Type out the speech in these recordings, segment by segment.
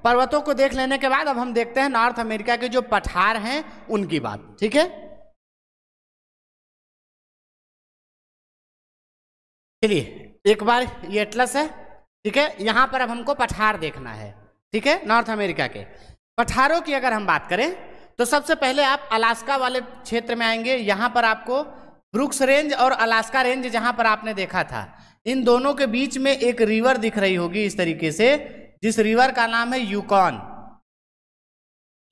पर्वतों को देख लेने के बाद अब हम देखते हैं नॉर्थ अमेरिका के जो पठार हैं उनकी बात। ठीक है, चलिए एक बार ये एटलस है। ठीक है, यहां पर अब हमको पठार देखना है। ठीक है, नॉर्थ अमेरिका के पठारों की अगर हम बात करें तो सबसे पहले आप अलास्का वाले क्षेत्र में आएंगे। यहां पर आपको ब्रुक्स रेंज और अलास्का रेंज जहां पर आपने देखा था, इन दोनों के बीच में एक रिवर दिख रही होगी इस तरीके से, जिस रिवर का नाम है यूकॉन।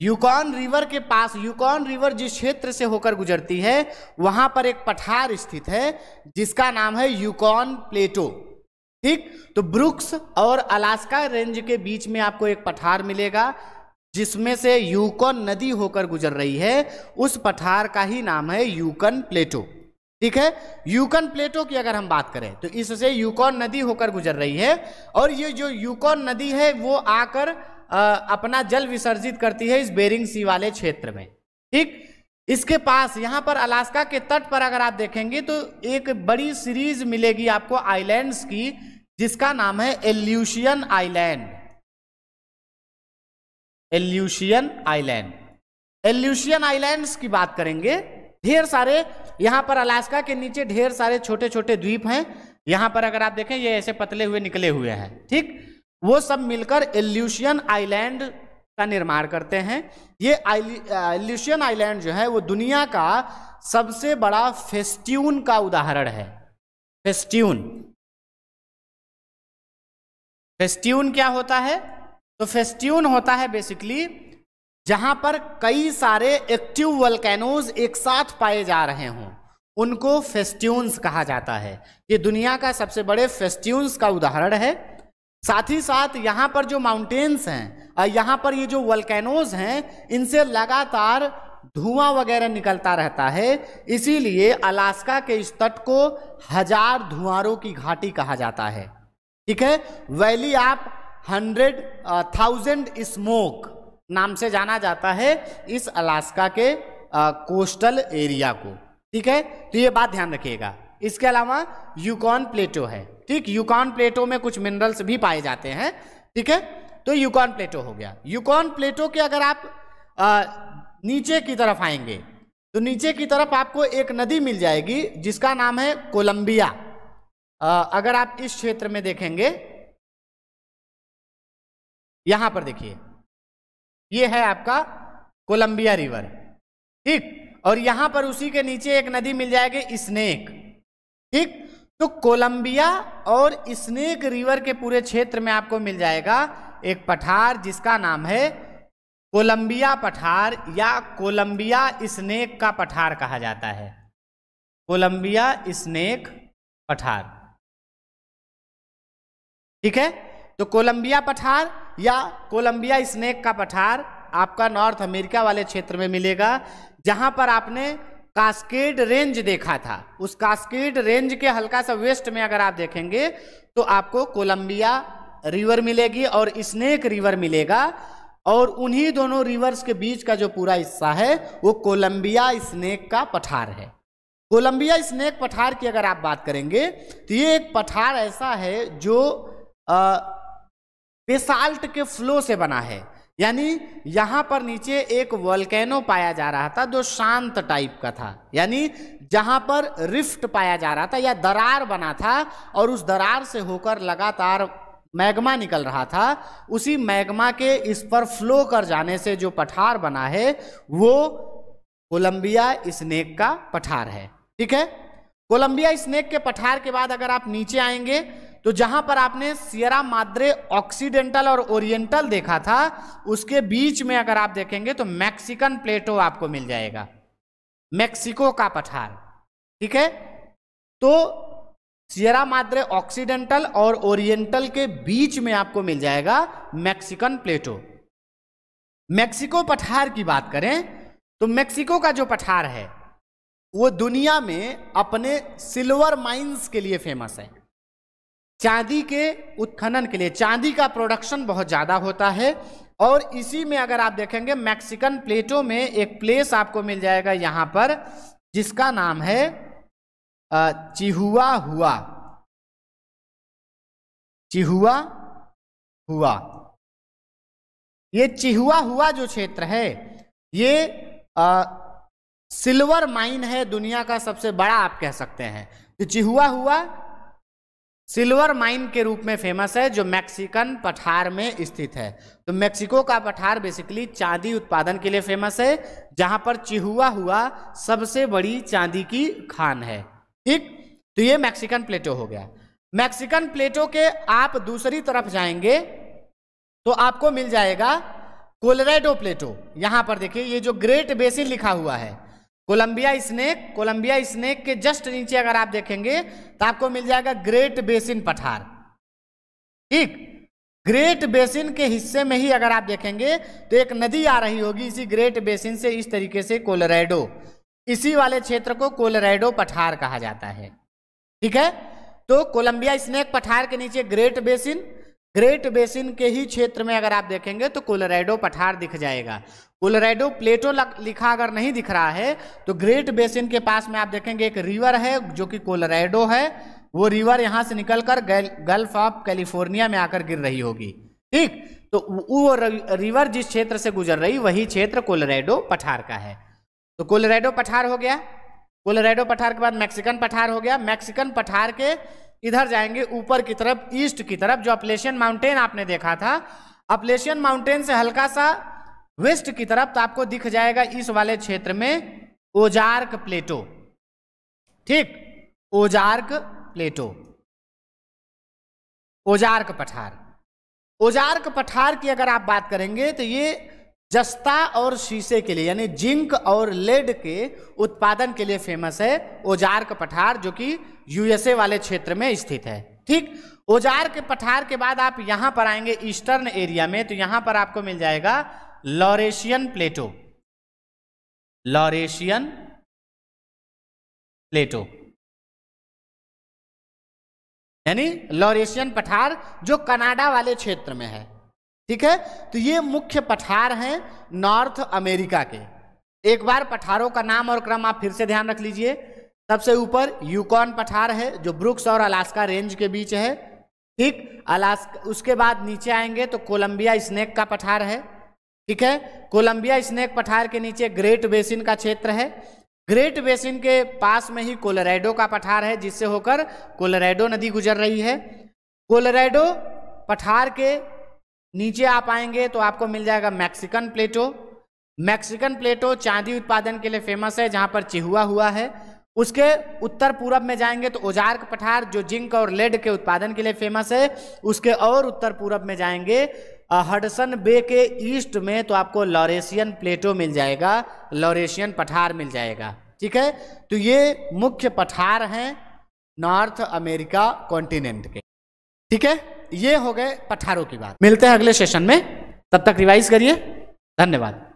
यूकॉन रिवर के पास, यूकॉन रिवर जिस क्षेत्र से होकर गुजरती है वहां पर एक पठार स्थित है जिसका नाम है यूकॉन प्लेटो। ठीक, तो ब्रुक्स और अलास्का रेंज के बीच में आपको एक पठार मिलेगा जिसमें से यूकॉन नदी होकर गुजर रही है। उस पठार का ही नाम है यूकॉन प्लेटो। ठीक है, यूकॉन प्लेटो की अगर हम बात करें तो इससे यूकॉन नदी होकर गुजर रही है और ये जो यूकॉन नदी है वो आकर अपना जल विसर्जित करती है इस बेरिंग सी वाले क्षेत्र में। ठीक, इसके पास यहां पर अलास्का के तट पर अगर आप देखेंगे तो एक बड़ी सीरीज मिलेगी आपको आइलैंड्स की जिसका नाम है एल्यूशियन आइलैंड। एल्यूशियन आइलैंड, एल्यूशियन आइलैंड्स की बात करेंगे। ढेर सारे यहां पर अलास्का के नीचे ढेर सारे छोटे छोटे द्वीप हैं। यहां पर अगर आप देखें ये ऐसे पतले हुए निकले हुए हैं। ठीक, वो सब मिलकर एल्यूशियन आइलैंड का निर्माण करते हैं। ये एल्यूशियन आइलैंड जो है वो दुनिया का सबसे बड़ा फेस्ट्यून का उदाहरण है। फेस्ट्यून, फेस्ट्यून क्या होता है? तो फेस्ट्यून होता है बेसिकली जहां पर कई सारे एक्टिव वोल्केनोज एक साथ पाए जा रहे हों, उनको फेस्ट्यून्स कहा जाता है। ये दुनिया का सबसे बड़े फेस्ट्यून्स का उदाहरण है। साथ ही साथ यहाँ पर जो माउंटेन्स हैं और यहाँ पर ये जो वोल्केनोज हैं इनसे लगातार धुआं वगैरह निकलता रहता है, इसीलिए अलास्का के इस तट को 1000 धुआंरों की घाटी कहा जाता है। ठीक है, वैली ऑफ 100,000 स्मोक नाम से जाना जाता है इस अलास्का के कोस्टल एरिया को। ठीक है, तो ये बात ध्यान रखिएगा। इसके अलावा यूकॉन प्लेटो है। ठीक, यूकॉन प्लेटो में कुछ मिनरल्स भी पाए जाते हैं। ठीक है, तो यूकॉन प्लेटो हो गया। यूकॉन प्लेटो के अगर आप नीचे की तरफ आएंगे तो नीचे की तरफ आपको एक नदी मिल जाएगी जिसका नाम है कोलंबिया। अगर आप इस क्षेत्र में देखेंगे, यहां पर देखिए ये है आपका कोलंबिया रिवर। ठीक, और यहां पर उसी के नीचे एक नदी मिल जाएगी स्नेक। ठीक, तो कोलंबिया और स्नेक रिवर के पूरे क्षेत्र में आपको मिल जाएगा एक पठार जिसका नाम है कोलंबिया पठार या कोलंबिया स्नेक का पठार कहा जाता है। कोलंबिया स्नेक पठार। ठीक है, तो कोलंबिया पठार या कोलंबिया स्नेक का पठार आपका नॉर्थ अमेरिका वाले क्षेत्र में मिलेगा, जहां पर आपने कास्केड रेंज देखा था। उस कास्केड रेंज के हल्का सा वेस्ट में अगर आप देखेंगे तो आपको कोलंबिया रिवर मिलेगी और स्नेक रिवर मिलेगा, और उन्हीं दोनों रिवर्स के बीच का जो पूरा हिस्सा है वो कोलंबिया स्नेक का पठार है। कोलंबिया स्नेक पठार की अगर आप बात करेंगे तो ये एक पठार ऐसा है जो बेसाल्ट के फ्लो से बना है, यानी यहां पर नीचे एक वोल्केनो पाया जा रहा था जो शांत टाइप का था, यानी जहां पर रिफ्ट पाया जा रहा था या दरार बना था और उस दरार से होकर लगातार मैग्मा निकल रहा था। उसी मैग्मा के इस पर फ्लो कर जाने से जो पठार बना है वो कोलंबिया स्नेक का पठार है। ठीक है, कोलंबिया स्नेक के पठार के बाद अगर आप नीचे आएंगे तो जहां पर आपने सियरा माद्रे ऑक्सीडेंटल और ओरिएंटल देखा था उसके बीच में अगर आप देखेंगे तो मैक्सिकन प्लेटो आपको मिल जाएगा, मैक्सिको का पठार। ठीक है, तो सियरा माद्रे ऑक्सीडेंटल और ओरिएंटल के बीच में आपको मिल जाएगा मैक्सिकन प्लेटो। मैक्सिको पठार की बात करें तो मैक्सिको का जो पठार है वो दुनिया में अपने सिल्वर माइंस के लिए फेमस है। चांदी के उत्खनन के लिए, चांदी का प्रोडक्शन बहुत ज्यादा होता है, और इसी में अगर आप देखेंगे मैक्सिकन प्लेटो में एक प्लेस आपको मिल जाएगा यहां पर जिसका नाम है चिहुआहुआ। चिहुआहुआ ये चिहुआ हुआ जो क्षेत्र है ये सिल्वर माइन है, दुनिया का सबसे बड़ा आप कह सकते हैं। तो चिहुआ हुआ सिल्वर माइन के रूप में फेमस है, जो मैक्सिकन पठार में स्थित है। तो मैक्सिको का पठार बेसिकली चांदी उत्पादन के लिए फेमस है, जहां पर चिहुआ हुआ सबसे बड़ी चांदी की खान है। ठीक, तो ये मैक्सिकन प्लेटो हो गया। मैक्सिकन प्लेटो के आप दूसरी तरफ जाएंगे तो आपको मिल जाएगा कोलोराडो प्लेटो। यहां पर देखिए ये जो ग्रेट बेसिन लिखा हुआ है, कोलंबिया स्नेक के जस्ट नीचे अगर आप देखेंगे तो आपको मिल जाएगा ग्रेट बेसिन पठार। ठीक, ग्रेट बेसिन के हिस्से में ही अगर आप देखेंगे तो एक नदी आ रही होगी इसी ग्रेट बेसिन से, इस तरीके से कोलोराडो, इसी वाले क्षेत्र को कोलोराडो पठार कहा जाता है। ठीक है, तो कोलंबिया स्नेक पठार के नीचे ग्रेट बेसिन के ही क्षेत्र में अगर आप देखेंगे तो कोलोराडो पठार दिख जाएगा। कोलोराडो प्लेटो लिखा अगर नहीं दिख रहा है तो ग्रेट बेसिन के पास में आप देखेंगे एक रिवर है जो कि कोलोराडो है, वो रिवर यहां से निकलकर गल्फ ऑफ कैलिफोर्निया में आकर गिर रही होगी। ठीक, तो वो रिवर जिस क्षेत्र से गुजर रही वही क्षेत्र कोलोराडो पठार का है। तो कोलोराडो पठार हो गया। कोलोराडो पठार के बाद मैक्सिकन पठार हो गया। मैक्सिकन पठार के इधर जाएंगे ऊपर की तरफ, ईस्ट की तरफ, जो अपलेशियन माउंटेन आपने देखा था, अपलेशियन माउंटेन से हल्का सा वेस्ट की तरफ तो आपको दिख जाएगा इस वाले क्षेत्र में ओजार्क प्लेटो। ठीक, ओजार्क प्लेटो, ओजार्क पठार। ओजार्क पठार की अगर आप बात करेंगे तो ये जस्ता और शीशे के लिए यानी जिंक और लेड के उत्पादन के लिए फेमस है, ओजार्क पठार, जो कि यूएसए वाले क्षेत्र में स्थित है। ठीक, ओजार्क पठार के बाद आप यहां पर आएंगे ईस्टर्न एरिया में, तो यहां पर आपको मिल जाएगा लॉरेशियन प्लेटो। लॉरेशियन प्लेटो यानी लॉरेशियन पठार जो कनाडा वाले क्षेत्र में है। ठीक है, तो ये मुख्य पठार हैं नॉर्थ अमेरिका के। एक बार पठारों का नाम और क्रम आप फिर से ध्यान रख लीजिए। सबसे ऊपर यूकॉन पठार है जो ब्रुक्स और अलास्का रेंज के बीच है। ठीक, अलास्का, उसके बाद नीचे आएंगे तो कोलंबिया स्नेक का पठार है। ठीक है, कोलंबिया स्नेक पठार के नीचे ग्रेट बेसिन का क्षेत्र है। ग्रेट बेसिन के पास में ही कोलोराडो का पठार है जिससे होकर कोलोराडो नदी गुजर रही है। कोलोराडो पठार के नीचे आप आएंगे तो आपको मिल जाएगा मैक्सिकन प्लेटो। मैक्सिकन प्लेटो चांदी उत्पादन के लिए फेमस है, जहां पर चिहुआ हुआ है। उसके उत्तर पूरब में जाएंगे तो ओजार्क पठार जो जिंक और लेड के उत्पादन के लिए फेमस है। उसके और उत्तर पूरब में जाएंगे हडसन बे के ईस्ट में तो आपको लॉरेशियन प्लेटो मिल जाएगा, लॉरेशियन पठार मिल जाएगा। ठीक है, तो ये मुख्य पठार हैं नॉर्थ अमेरिका कॉन्टिनेंट के। ठीक है, ये हो गए पठारों की बात। मिलते हैं अगले सेशन में, तब तक रिवाइज करिए। धन्यवाद।